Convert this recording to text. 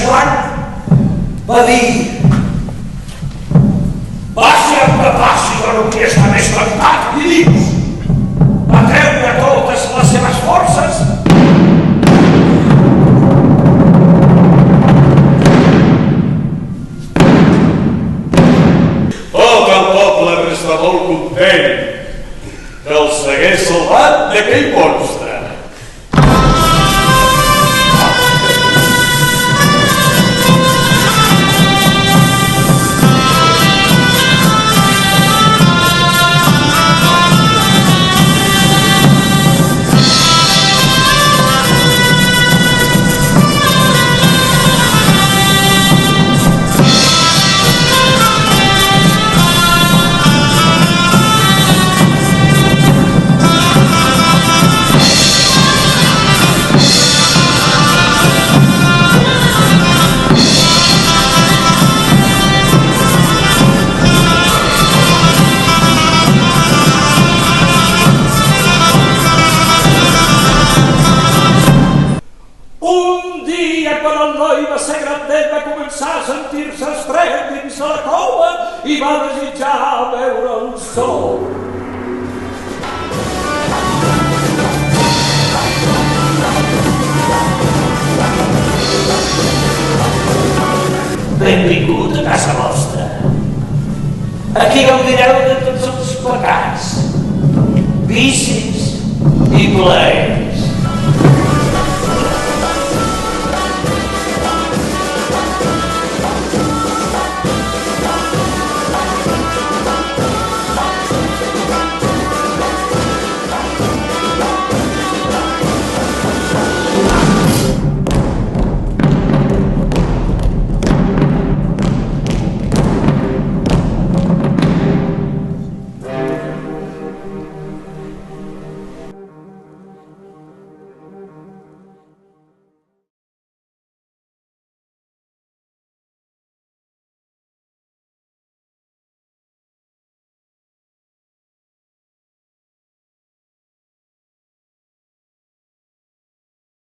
Joan va dir: passi el que passi, jo no vull estar més tancat, i dius, va treure totes les seves forces. Tot el poble resta molt content que els hagués salvat d'aquell monstre. Quan el noi va ser grandet va començar a sentir-se estret dins la cova i va desitjar veure el sol. Benvingut a casa vostra. Aquí gaudireu de tots els pecats, vicis i plaers.